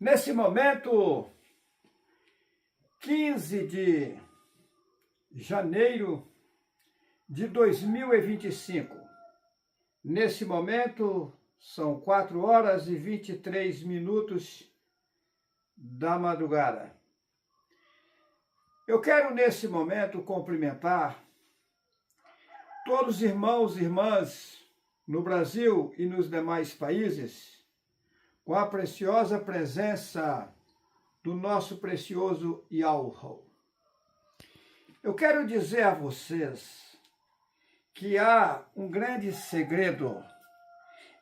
Nesse momento, 15 de janeiro de 2025, nesse momento são 4 horas e 23 minutos da madrugada. Eu quero nesse momento cumprimentar todos os irmãos e irmãs no Brasil e nos demais países com a preciosa presença do nosso precioso Yahweh. Eu quero dizer a vocês que há um grande segredo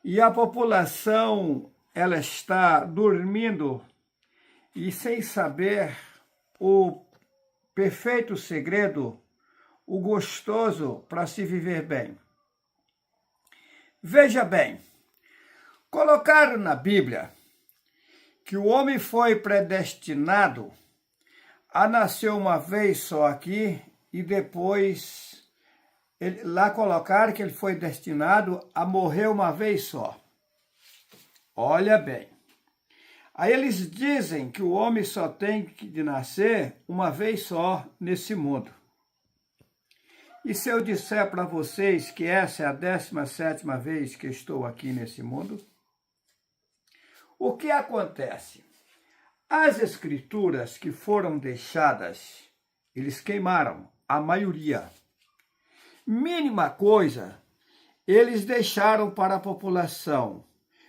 e a população ela está dormindo e sem saber o perfeito segredo, o gostoso para se viver bem. Veja bem, colocaram na Bíblia que o homem foi predestinado a nascer uma vez só aqui e depois lá colocaram que ele foi destinado a morrer uma vez só. Olha bem. Aí eles dizem que o homem só tem de nascer uma vez só nesse mundo. E se eu disser para vocês que essa é a 17ª vez que estou aqui nesse mundo? O que acontece? As escrituras que foram deixadas, eles queimaram, a maioria. Mínima coisa, eles deixaram para a população.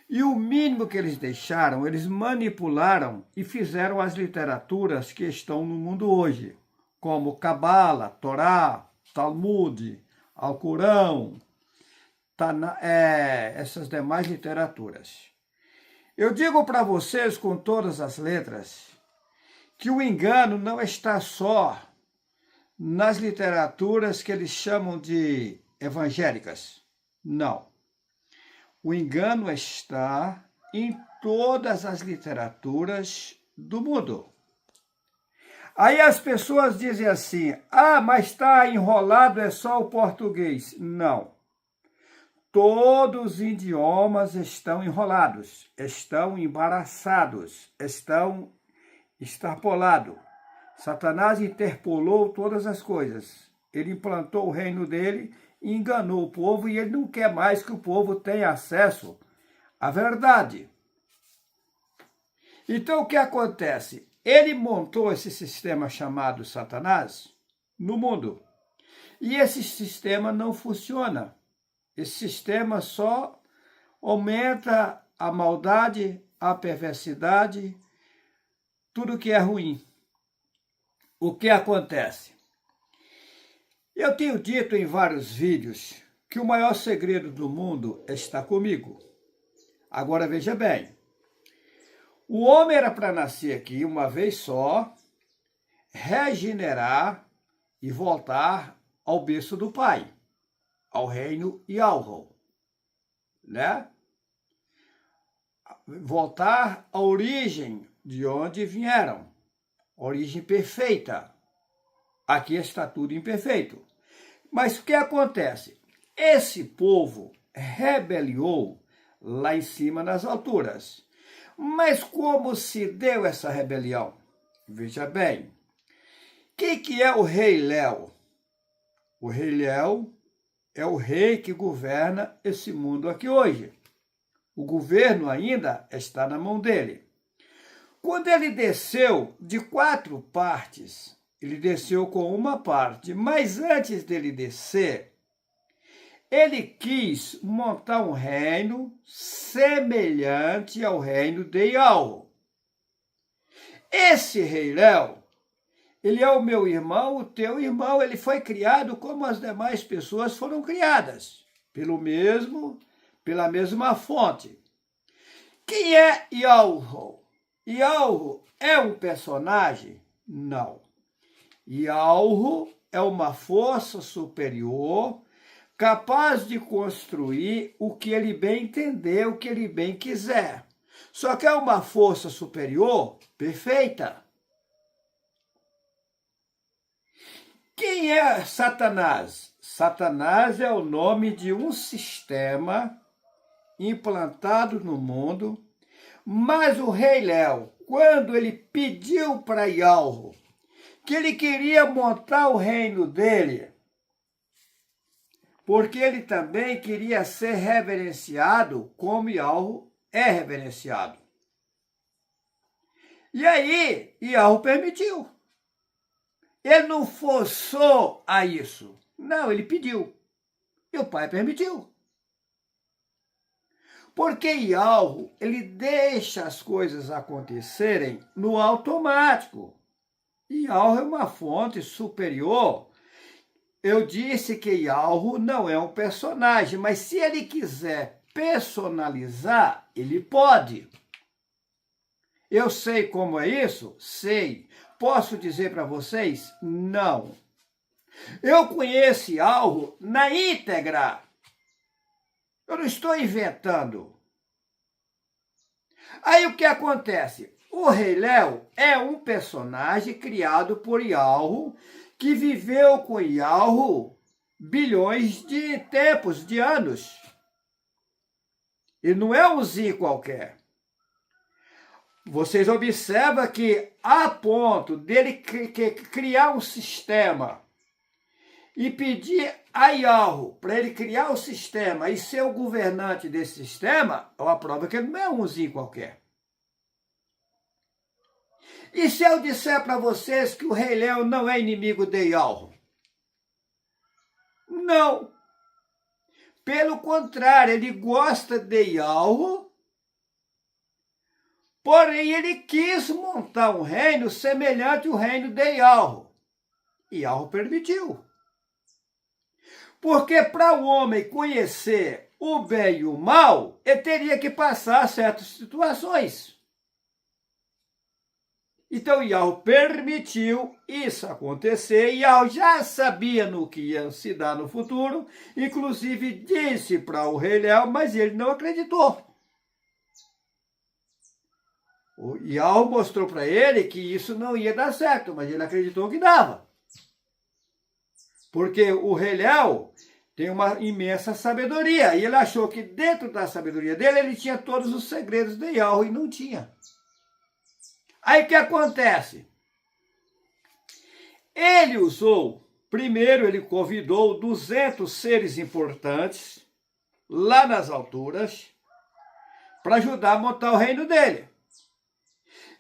E o mínimo que eles deixaram, eles manipularam e fizeram as literaturas que estão no mundo hoje, como Cabala, Torá, Talmud, Alcorão, essas demais literaturas. Eu digo para vocês com todas as letras que o engano não está só nas literaturas que eles chamam de evangélicas. Não. O engano está em todas as literaturas do mundo. Aí as pessoas dizem assim, mas está enrolado, é só o português. Não. Todos os idiomas estão enrolados, estão embaraçados, estão extrapolados. Satanás interpolou todas as coisas. Ele implantou o reino dele, enganou o povo e ele não quer mais que o povo tenha acesso à verdade. Então o que acontece? Ele montou esse sistema chamado Satanás no mundo. E esse sistema não funciona. Esse sistema só aumenta a maldade, a perversidade, tudo que é ruim. O que acontece? Eu tenho dito em vários vídeos que o maior segredo do mundo está comigo. Agora veja bem, o homem era para nascer aqui uma vez só, regenerar e voltar ao berço do Pai, ao reino Yahweh, né? Voltar à origem de onde vieram, origem perfeita. Aqui está tudo imperfeito. Mas o que acontece? Esse povo rebeliou lá em cima nas alturas. Mas como se deu essa rebelião? Veja bem. Quem que é o rei Léo? O rei Léo é o rei que governa esse mundo aqui hoje. O governo ainda está na mão dele. Quando ele desceu de 4 partes, ele desceu com uma parte, mas antes dele descer, ele quis montar um reino semelhante ao reino de Yahweh. Esse rei Léo, ele é o meu irmão, o teu irmão, ele foi criado como as demais pessoas foram criadas, pela mesma fonte. Quem é Yahweh? Yahweh é um personagem? Não. Yahweh é uma força superior capaz de construir o que ele bem entender, o que ele bem quiser. Só que é uma força superior perfeita. Quem é Satanás? Satanás é o nome de um sistema implantado no mundo, mas o rei Léo, quando ele pediu para Ialro que ele queria montar o reino dele, porque ele também queria ser reverenciado como Ialro é reverenciado. E aí, Ialro permitiu. Ele não forçou a isso. Não, ele pediu. E o pai permitiu. Porque Ialro, ele deixa as coisas acontecerem no automático. Ialro é uma fonte superior. Eu disse que Ialro não é um personagem, mas se ele quiser personalizar, ele pode. Eu sei como é isso? Sei. Posso dizer para vocês? Não. Eu conheço Ialro na íntegra. Eu não estou inventando. Aí o que acontece? O Rei Léo é um personagem criado por Ialro, que viveu com Ialro bilhões de tempos, de anos. E não é um zinho qualquer. Vocês observam que, a ponto dele criar um sistema e pedir a Ialro para ele criar o sistema e ser o governante desse sistema, é uma prova que ele não é umzinho qualquer. E se eu disser para vocês que o Rei Léo não é inimigo de Ialro? Não. Pelo contrário, ele gosta de Ialro, porém ele quis montar um reino semelhante ao reino de Ialro. Ialro permitiu. Porque para o homem conhecer o bem e o mal, ele teria que passar certas situações. Então Ialro permitiu isso acontecer. Ialro já sabia no que ia se dar no futuro, inclusive disse para o Rei Léo, mas ele não acreditou. O Ialro mostrou para ele que isso não ia dar certo, mas ele acreditou que dava. Porque o Rei Léo tem uma imensa sabedoria. E ele achou que dentro da sabedoria dele, ele tinha todos os segredos de Ialro e não tinha. Aí o que acontece? Ele usou, primeiro ele convidou 200 seres importantes, lá nas alturas, para ajudar a montar o reino dele.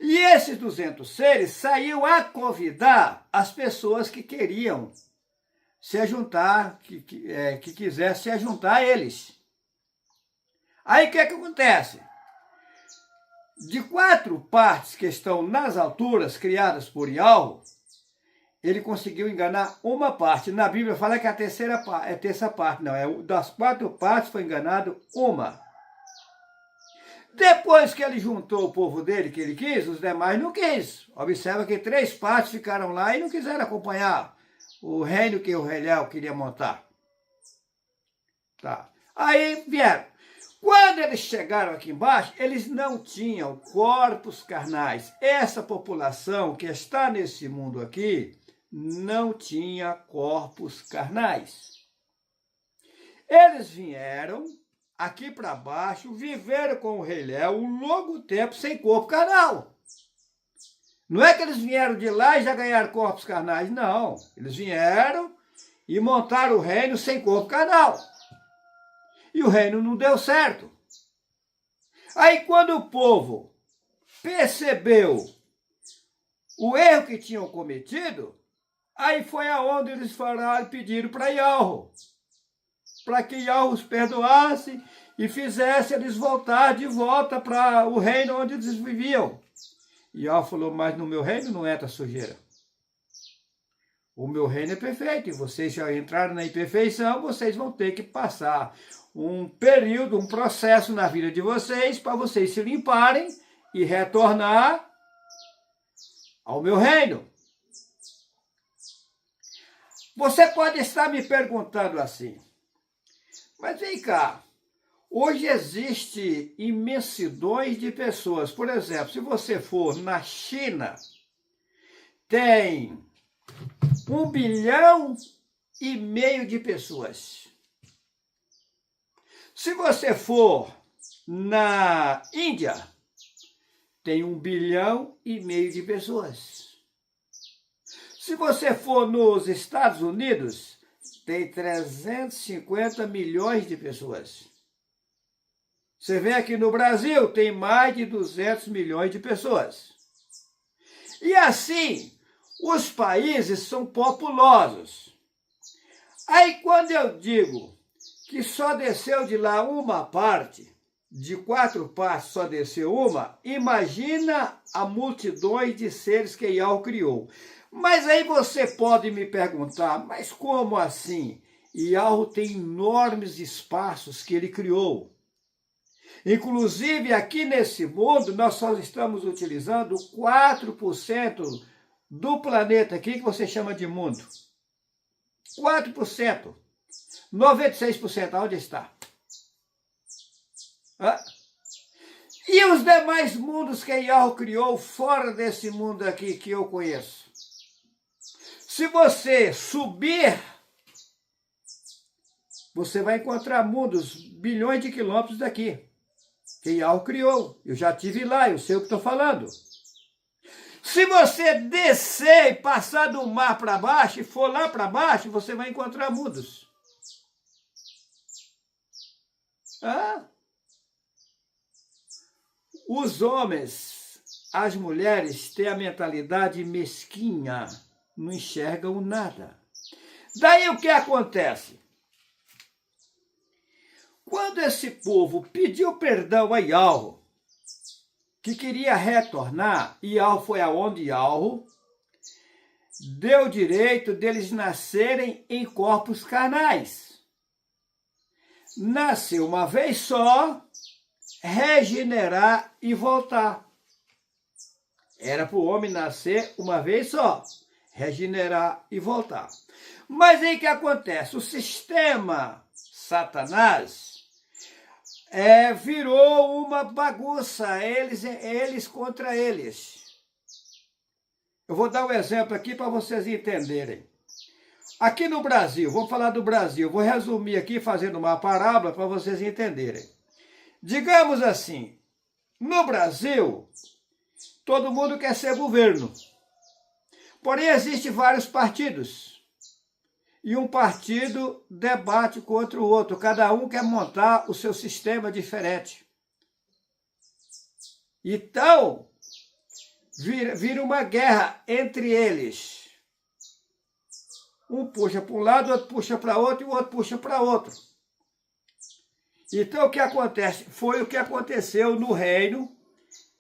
E esses 200 seres saíam a convidar as pessoas que queriam se juntar, que quisesse se juntar a eles. Aí o que acontece? De 4 partes que estão nas alturas, criadas por Ialro, ele conseguiu enganar uma parte. Na Bíblia fala que a terceira parte, não, das 4 partes foi enganado uma. Depois que ele juntou o povo dele, que ele quis, os demais não quis. Observa que 3 partes ficaram lá e não quiseram acompanhar o reino que o Rei Léo queria montar. Tá. Aí vieram. Quando eles chegaram aqui embaixo, eles não tinham corpos carnais. Essa população que está nesse mundo aqui não tinha corpos carnais. Eles vieram aqui para baixo, viveram com o Rei Léo um longo tempo sem corpo carnal. Não é que eles vieram de lá e já ganharam corpos carnais, não. Eles vieram e montaram o reino sem corpo carnal. E o reino não deu certo. Aí quando o povo percebeu o erro que tinham cometido, aí foi aonde eles falaram e pediram para Ialro, para que Ialro os perdoasse e fizesse eles voltar de volta para o reino onde eles viviam. Ialro falou, mas no meu reino não entra sujeira. O meu reino é perfeito, e vocês já entraram na imperfeição, vocês vão ter que passar um período, um processo na vida de vocês, para vocês se limparem e retornar ao meu reino. Você pode estar me perguntando assim, mas vem cá, hoje existe imensidões de pessoas. Por exemplo, se você for na China, tem 1,5 bilhão de pessoas. Se você for na Índia, tem 1,5 bilhão de pessoas. Se você for nos Estados Unidos, tem 350 milhões de pessoas. Você vê aqui no Brasil, tem mais de 200 milhões de pessoas. E assim, os países são populosos. Aí quando eu digo que só desceu de lá uma parte, de 4 partes só desceu uma, imagina a multidões de seres que Yahweh criou. Mas aí você pode me perguntar, mas como assim? Yahweh tem enormes espaços que ele criou. Inclusive, aqui nesse mundo, nós só estamos utilizando 4% do planeta aqui que você chama de mundo. 4%. 96%, onde está? E os demais mundos que Yahweh criou fora desse mundo aqui que eu conheço? Se você subir, você vai encontrar mundos bilhões de quilômetros daqui, que Yahweh criou. Eu já estive lá, eu sei o que estou falando. Se você descer e passar do mar para baixo, e for lá para baixo, você vai encontrar mundos. Os homens, as mulheres têm a mentalidade mesquinha, não enxergam nada. Daí o que acontece? Quando esse povo pediu perdão a Yahweh, que queria retornar, Yahweh foi aonde Yahweh deu direito deles nascerem em corpos carnais. Nasceu uma vez só, regenerar e voltar. Era para o homem nascer uma vez só, regenerar e voltar. Mas aí o que acontece? O sistema Satanás virou uma bagunça, eles contra eles. Eu vou dar um exemplo aqui para vocês entenderem. Aqui no Brasil, vamos falar do Brasil, vou resumir aqui fazendo uma parábola para vocês entenderem. Digamos assim, no Brasil, todo mundo quer ser governo. Porém, existem vários partidos. E um partido debate contra o outro. Cada um quer montar o seu sistema diferente. Então, vira uma guerra entre eles. Um puxa para um lado, o outro puxa para outro e o outro puxa para outro. Então, o que acontece? Foi o que aconteceu no reino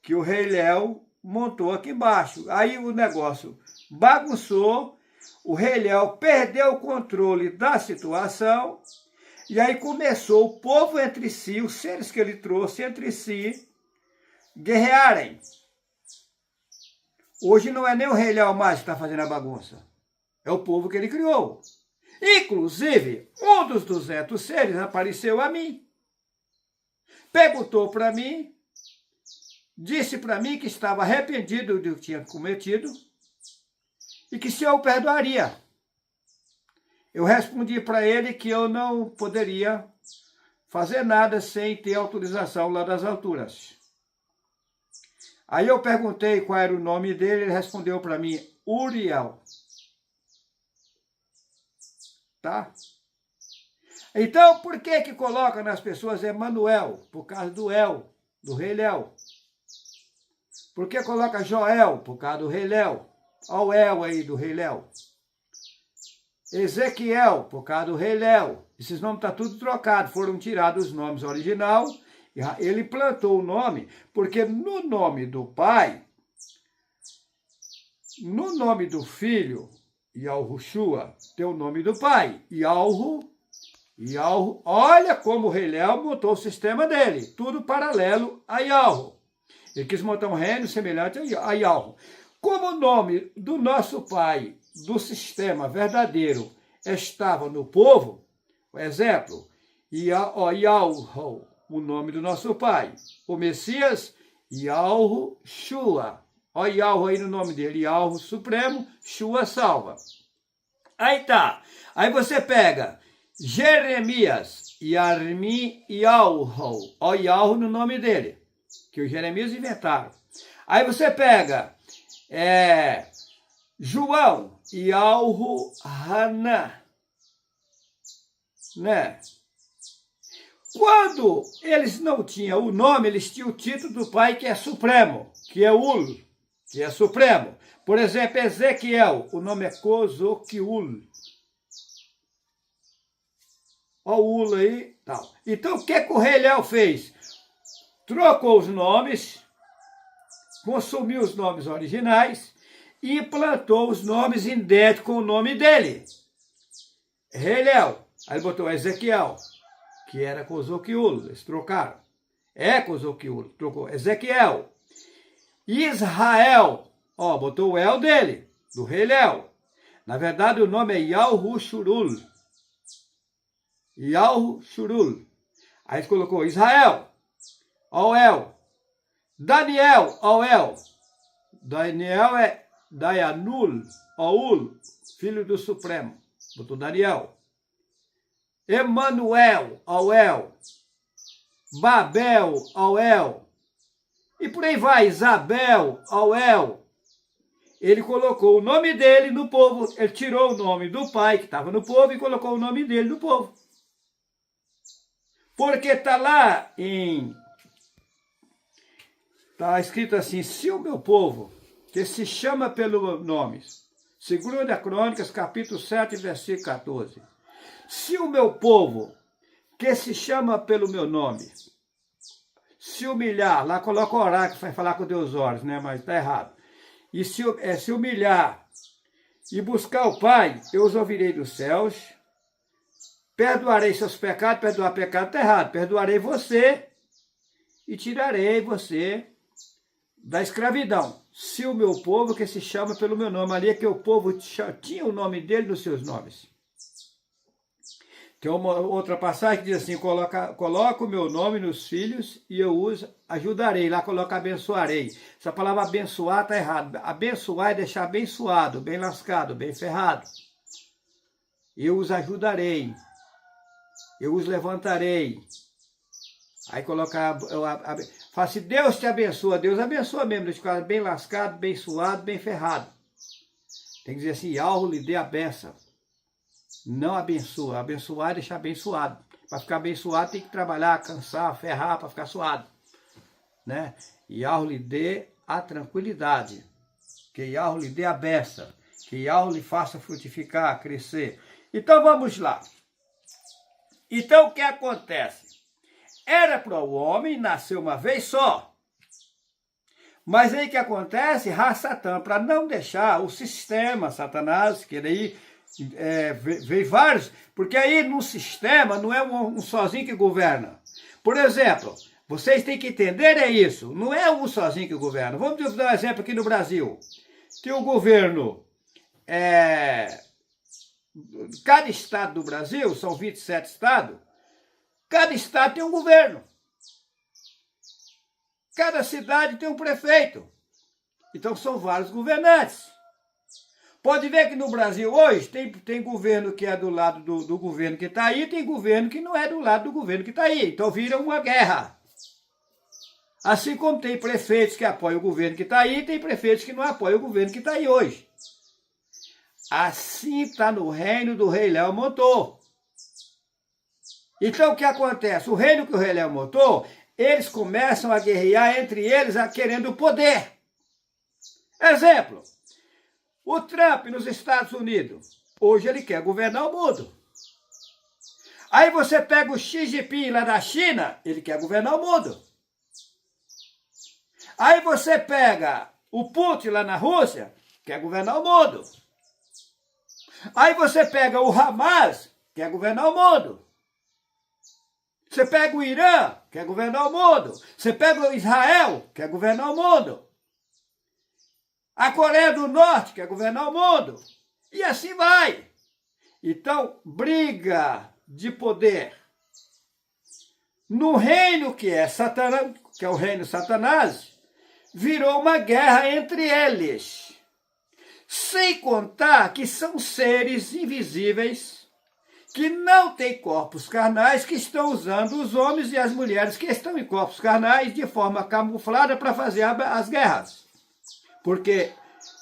que o rei Léo montou aqui embaixo. Aí o negócio bagunçou, o rei Léo perdeu o controle da situação, e aí começou o povo entre si, os seres que ele trouxe entre si, guerrearem. Hoje não é nem o rei Léo mais que está fazendo a bagunça, é o povo que ele criou. Inclusive, um dos 200 seres apareceu a mim. Perguntou para mim, disse para mim que estava arrependido do que tinha cometido e que se eu o perdoaria. Eu respondi para ele que eu não poderia fazer nada sem ter autorização lá das alturas. Aí eu perguntei qual era o nome dele, ele respondeu para mim, Uriel. Tá? Então, por que coloca nas pessoas Emanuel? Por causa do El, do rei Léo. Por que coloca Joel? Por causa do rei Léo. Olha o El aí do rei Léo. Ezequiel, por causa do rei Léo. Esses nomes estão tudo trocados, foram tirados os nomes original. Ele plantou o nome, porque no nome do pai, no nome do filho, Yahushua, tem o nome do pai, Yahweh. Olha como o rei Léo montou o sistema dele, tudo paralelo a Yahweh. Ele quis montar um reino semelhante a Yahweh. Como o nome do nosso pai, do sistema verdadeiro, estava no povo, por exemplo, Yahweh, o nome do nosso pai. O Messias, Yahushua. Olha Yahweh aí no nome dele, Yahweh Supremo, Shua salva. Aí tá, aí você pega Jeremias, Yarmi, Yahweh. Olha Yahweh no nome dele, que os Jeremias inventaram. Aí você pega João, Yalhu Haná, né? Quando eles não tinham o nome, eles tinham o título do pai, que é supremo, que é Ul, que é supremo. Por exemplo, Ezequiel, o nome é Cozoquiul. Olha o Ul aí, tal. Então, o que o rei Léo fez? Trocou os nomes, consumiu os nomes originais e implantou os nomes idênticos com o nome dele. Rei Léo. Aí botou Ezequiel, que era Cozoquiul, eles trocaram. Cozoquiul, trocou. Ezequiel. Israel, botou o El dele, do rei Léo. Na verdade, o nome é Yalhu-Shurul. Yalhu-Shurul. Aí ele colocou Israel, El. Daniel, El. Daniel é Dayanul, Oul, filho do Supremo. Botou Daniel. Emanuel, El. Babel, El. E por aí vai, Isabel, El. Ele colocou o nome dele no povo. Ele tirou o nome do pai, que estava no povo, e colocou o nome dele no povo. Porque está lá está escrito assim, se o meu povo, que se chama pelo nome, 2 Crônicas, capítulo 7, versículo 14. Se o meu povo, que se chama pelo meu nome, se humilhar, lá coloca o oráculo, vai falar com Deus olhos, né? Mas está errado. E se humilhar e buscar o Pai, eu os ouvirei dos céus, perdoarei seus pecados, perdoar pecado está errado, perdoarei você e tirarei você da escravidão. Se o meu povo, que se chama pelo meu nome, ali é que o povo tinha o nome dele nos seus nomes. Tem uma outra passagem que diz assim, coloca o meu nome nos filhos e eu os ajudarei. Lá coloca abençoarei. Essa palavra abençoar está errado. Abençoar é deixar abençoado, bem lascado, bem ferrado. Eu os ajudarei. Eu os levantarei. Aí coloca, fala assim, Deus te abençoa. Deus abençoa mesmo, deixa o cara bem lascado, bem suado, bem ferrado. Tem que dizer assim, Yahweh lhe dê a benção. Não abençoa. Abençoar é deixar abençoado. Para ficar abençoado tem que trabalhar, cansar, ferrar para ficar suado. Né? Yahweh lhe dê a tranquilidade. Que Yahweh lhe dê a benção. Que Yahweh lhe faça frutificar, crescer. Então vamos lá. Então o que acontece? Era para o homem nascer uma vez só. Mas aí o que acontece? Satã, para não deixar o sistema, Satanás, que daí veio vários, porque aí no sistema não é um sozinho que governa. Por exemplo, vocês têm que entender isso, não é um sozinho que governa. Vamos dar um exemplo aqui no Brasil. Tem o governo, cada estado do Brasil, são 27 estados, cada estado tem um governo. Cada cidade tem um prefeito. Então são vários governantes. Pode ver que no Brasil hoje tem governo que é do lado do governo que está aí, tem governo que não é do lado do governo que está aí. Então vira uma guerra. Assim como tem prefeitos que apoiam o governo que está aí, tem prefeitos que não apoiam o governo que está aí hoje. Assim está no reino do rei Léo montou. Então o que acontece? O reino que o rei Léo montou, eles começam a guerrear entre eles, querendo poder. Exemplo. O Trump nos Estados Unidos, hoje ele quer governar o mundo. Aí você pega o Xi Jinping lá da China, ele quer governar o mundo. Aí você pega o Putin lá na Rússia, quer governar o mundo. Aí você pega o Hamas, quer governar o mundo. Você pega o Irã, quer governar o mundo. Você pega o Israel, quer governar o mundo. A Coreia do Norte quer governar o mundo. E assim vai. Então, briga de poder. No reino que é Satanás, que é o reino de Satanás, virou uma guerra entre eles. Sem contar que são seres invisíveis, que não têm corpos carnais, que estão usando os homens e as mulheres que estão em corpos carnais de forma camuflada para fazer as guerras. Porque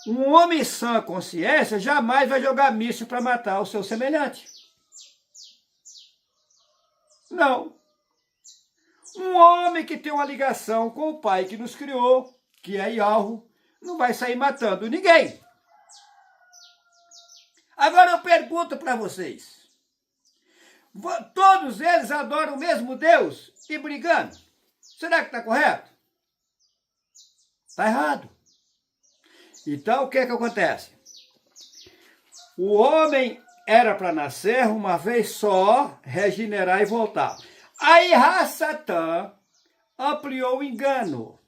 um homem sã consciência jamais vai jogar míssil para matar o seu semelhante. Não. Um homem que tem uma ligação com o Pai que nos criou, que é Yahweh, não vai sair matando ninguém. Agora eu pergunto para vocês. Todos eles adoram o mesmo Deus e brigando. Será que está correto? Está errado. Então, o que acontece? O homem era para nascer uma vez só, regenerar e voltar. Aí, Satã ampliou o engano.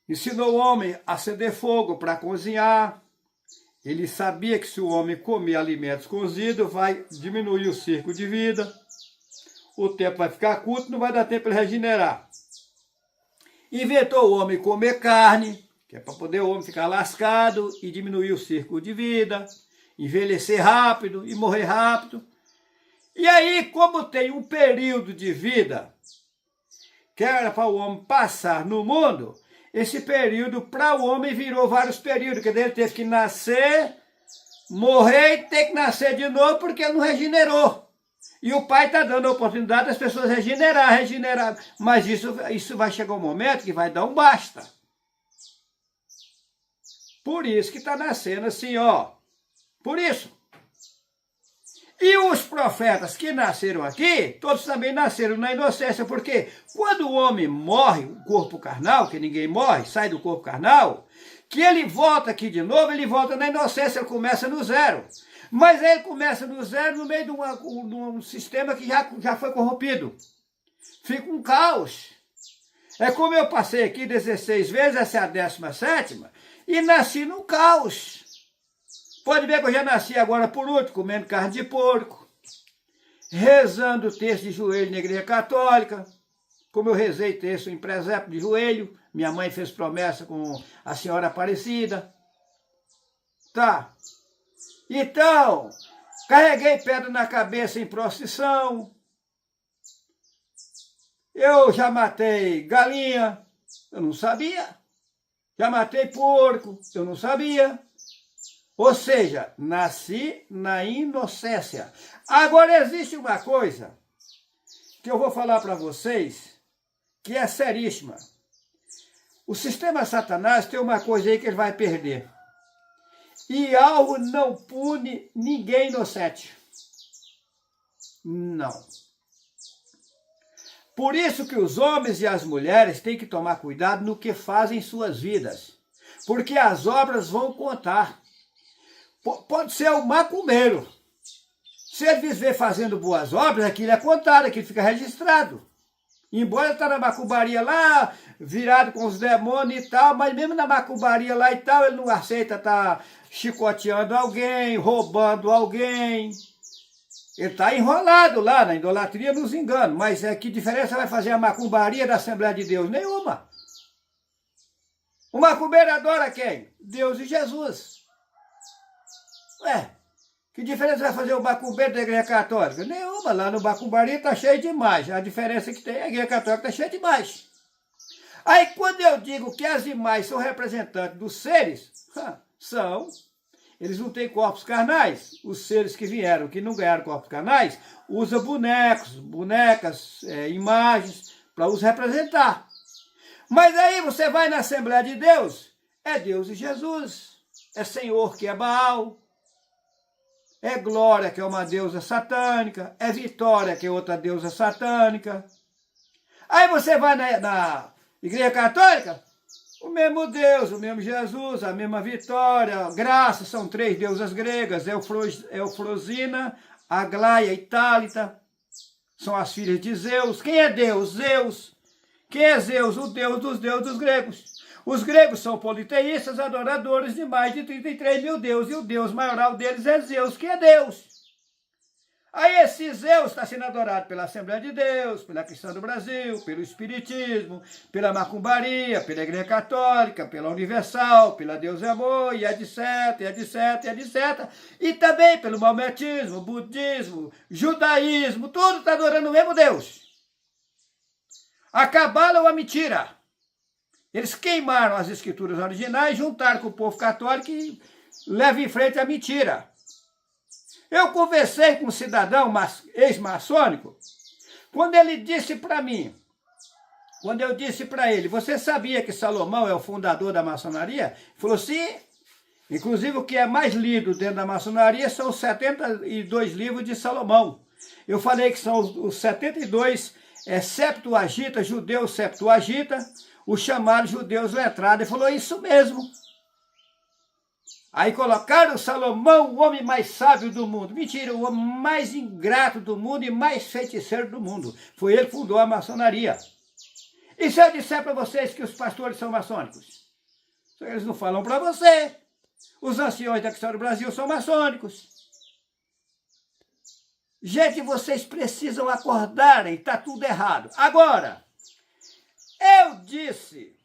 Ensinou o homem a acender fogo para cozinhar. Ele sabia que se o homem comer alimentos cozidos, vai diminuir o ciclo de vida. O tempo vai ficar curto, não vai dar tempo para regenerar. Inventou o homem comer carne, que é para poder o homem ficar lascado e diminuir o ciclo de vida, envelhecer rápido e morrer rápido. E aí, como tem um período de vida que era para o homem passar no mundo, esse período para o homem virou vários períodos, que ele teve que nascer, morrer e ter que nascer de novo porque ele não regenerou. E o Pai está dando a oportunidade das pessoas regenerar. Mas isso vai chegar um momento que vai dar um basta. Por isso que está nascendo assim, ó. Por isso. E os profetas que nasceram aqui, todos também nasceram na inocência, porque quando o homem morre, o corpo carnal, que ninguém morre, sai do corpo carnal, que ele volta aqui de novo, ele volta na inocência, ele começa no zero. Mas aí ele começa no zero no meio de um sistema que já foi corrompido. Fica um caos. É como eu passei aqui 16 vezes, essa é a 17ª, e nasci num caos. Pode ver que eu já nasci agora por último, comendo carne de porco, rezando o texto de joelho na igreja católica, como eu rezei texto em presépio de joelho, minha mãe fez promessa com a senhora Aparecida. Tá. Então, carreguei pedra na cabeça em procissão, eu já matei galinha, eu não sabia, já matei porco, eu não sabia. Ou seja, nasci na inocência. Agora existe uma coisa que eu vou falar para vocês, que é seríssima. O sistema Satanás tem uma coisa aí que ele vai perder. E algo não pune ninguém inocente. Não. Por isso que os homens e as mulheres têm que tomar cuidado no que fazem em suas vidas. Porque as obras vão contar. Pode ser o macumbeiro. Se ele viver fazendo boas obras, aquilo é contado, aquilo fica registrado. Embora ele está na macumbaria lá, virado com os demônios e tal, mas mesmo na macumbaria lá e tal, ele não aceita estar chicoteando alguém, roubando alguém. Ele está enrolado lá na idolatria, nos enganos. Mas que diferença vai fazer a macumbaria da Assembleia de Deus? Nenhuma. O macumbeiro adora quem? Deus e Jesus. Que diferença vai fazer o macumbeiro da igreja católica? Nenhuma, lá no macumbaria está cheio demais. A diferença é que tem, a igreja católica está cheia demais. Aí quando eu digo que as imagens são representantes dos seres, são, eles não têm corpos carnais. Os seres que vieram, que não ganharam corpos carnais, usam bonecos, bonecas, imagens, para os representar. Mas aí você vai na Assembleia de Deus, é Deus e Jesus, é Senhor que é Baal, é Glória, que é uma deusa satânica, é Vitória, que é outra deusa satânica. Aí você vai na igreja católica, o mesmo Deus, o mesmo Jesus, a mesma Vitória, Graça, são 3 deusas gregas, Eufrosina, Aglaia e Tálita, são as filhas de Zeus. Quem é Deus? Zeus. Quem é Zeus? O Deus dos gregos. Os gregos são politeístas, adoradores de mais de 33 mil deuses, e o Deus maioral deles é Zeus, que é Deus. Aí esse Zeus está sendo adorado pela Assembleia de Deus, pela Cristã do Brasil, pelo Espiritismo, pela Macumbaria, pela Igreja Católica, pela Universal, pela Deus é Amor, e etc, etc, etc. E também pelo Maometismo, Budismo, Judaísmo, tudo está adorando o mesmo Deus. A cabala é uma mentira. Eles queimaram as escrituras originais, juntaram com o povo católico e levam em frente a mentira. Eu conversei com um cidadão ex-maçônico, quando ele disse para mim, quando eu disse para ele, você sabia que Salomão é o fundador da maçonaria? Ele falou, sim. Inclusive, o que é mais lido dentro da maçonaria são os 72 livros de Salomão. Eu falei que são os 72 Septuaginta, judeus Septuaginta, os chamados judeus letrados. Ele falou, isso mesmo. Aí colocaram Salomão, o homem mais sábio do mundo. Mentira, o homem mais ingrato do mundo e mais feiticeiro do mundo. Foi ele que fundou a maçonaria. E se eu disser para vocês que os pastores são maçônicos? Eles não falam para você. Os anciões da história do Brasil são maçônicos. Gente, vocês precisam acordarem, está tudo errado. Agora, eu disse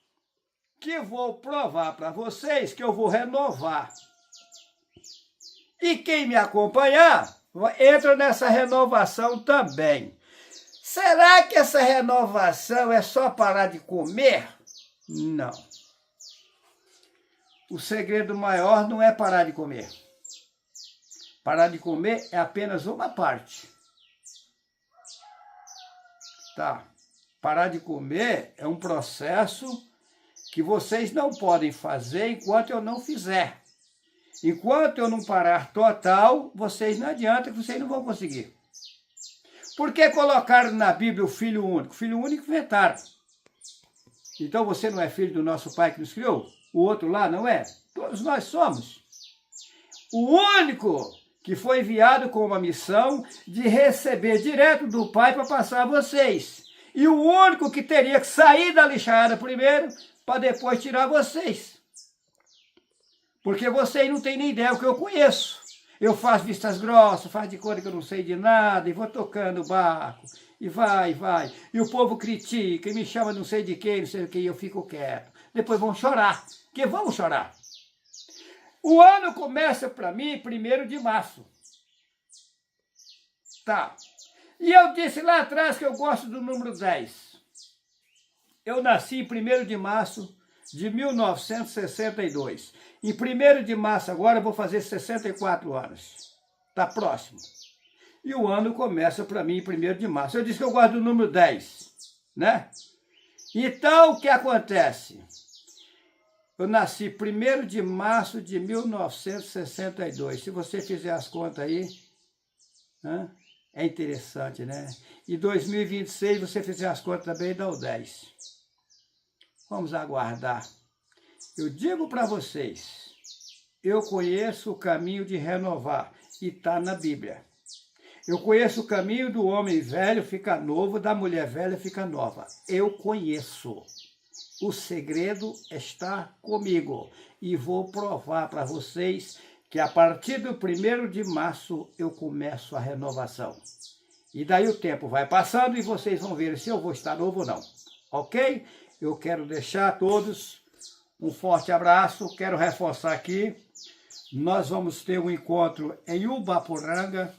que vou provar para vocês que eu vou renovar. E quem me acompanhar, entra nessa renovação também. Será que essa renovação é só parar de comer? Não. O segredo maior não é parar de comer. Parar de comer é apenas uma parte. Tá? Parar de comer é um processo que vocês não podem fazer enquanto eu não fizer. Enquanto eu não parar total, vocês não adianta que vocês não vão conseguir. Por que colocaram na Bíblia o Filho Único? Filho Único inventaram. Então você não é filho do nosso Pai que nos criou? O outro lá não é? Todos nós somos. O único que foi enviado com uma missão de receber direto do Pai para passar a vocês. E o único que teria que sair da lixada primeiro para depois tirar vocês. Porque vocês não têm nem ideia do que eu conheço. Eu faço vistas grossas, faço de conta que eu não sei de nada, e vou tocando o barco, e vai. E o povo critica, e me chama não sei de quem, não sei de quem, e eu fico quieto. Depois vão chorar, porque vão chorar. O ano começa para mim 1º de março. Tá. E eu disse lá atrás que eu gosto do número 10. Eu nasci em 1º de março de 1962. Em 1º de março agora eu vou fazer 64 anos. Tá próximo. E o ano começa para mim em 1º de março. Eu disse que eu gosto do número 10, né? Então, o que acontece? Eu nasci 1º de março de 1962. Se você fizer as contas aí, né? É interessante, né? E 2026, você fizer as contas também, dá o 10. Vamos aguardar. Eu digo para vocês, eu conheço o caminho de renovar, e está na Bíblia. Eu conheço o caminho do homem velho ficar novo, da mulher velha ficar nova. Eu conheço. O segredo está comigo. E vou provar para vocês que a partir do 1º de março eu começo a renovação. E daí o tempo vai passando e vocês vão ver se eu vou estar novo ou não. Ok? Eu quero deixar a todos um forte abraço. Quero reforçar aqui. Nós vamos ter um encontro em Ubaporanga,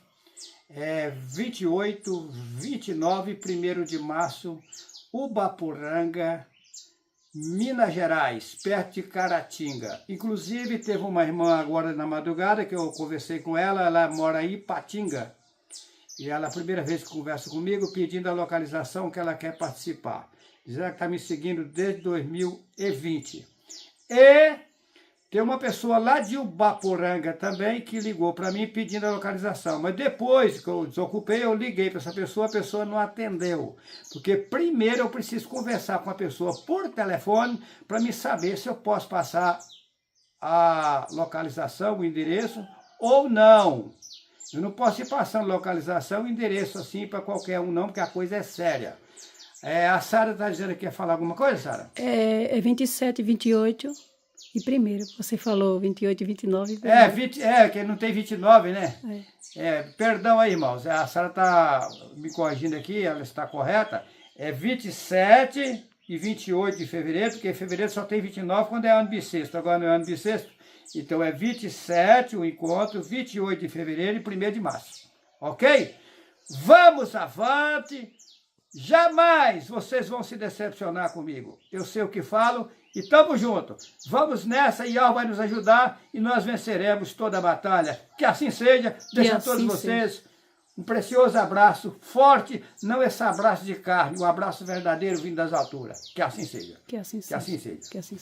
28, 29 e 1º de março, Ubaporanga, Minas Gerais, perto de Caratinga. Inclusive, teve uma irmã agora na madrugada, que eu conversei com ela, ela mora em Ipatinga. E ela, a primeira vez que conversa comigo, pedindo a localização que ela quer participar. Diz ela que está me seguindo desde 2020. E tem uma pessoa lá de Ubaporanga também que ligou para mim pedindo a localização. Mas depois que eu desocupei, eu liguei para essa pessoa, a pessoa não atendeu. Porque primeiro eu preciso conversar com a pessoa por telefone para me saber se eu posso passar a localização, o endereço ou não. Eu não posso ir passando localização e endereço assim para qualquer um não, porque a coisa é séria. A Sara está dizendo que quer falar alguma coisa, Sara? É 27, 28 e 1º. Você falou 28 e 29. Que não tem 29, né? Perdão aí, irmãos. A Sara está me corrigindo aqui, ela está correta. É 27 e 28 de fevereiro, porque em fevereiro só tem 29 quando é ano bissexto. Agora não é ano bissexto. Então é 27 o encontro, 28 de fevereiro e 1º de março. Ok? Vamos avante! Jamais vocês vão se decepcionar comigo. Eu sei o que falo e tamo junto. Vamos nessa e Yahweh vai nos ajudar e nós venceremos toda a batalha. Que assim seja. Deixo a todos vocês um precioso abraço forte, não esse abraço de carne, um abraço verdadeiro vindo das alturas. Que assim seja. Que assim seja. Que assim seja. Que assim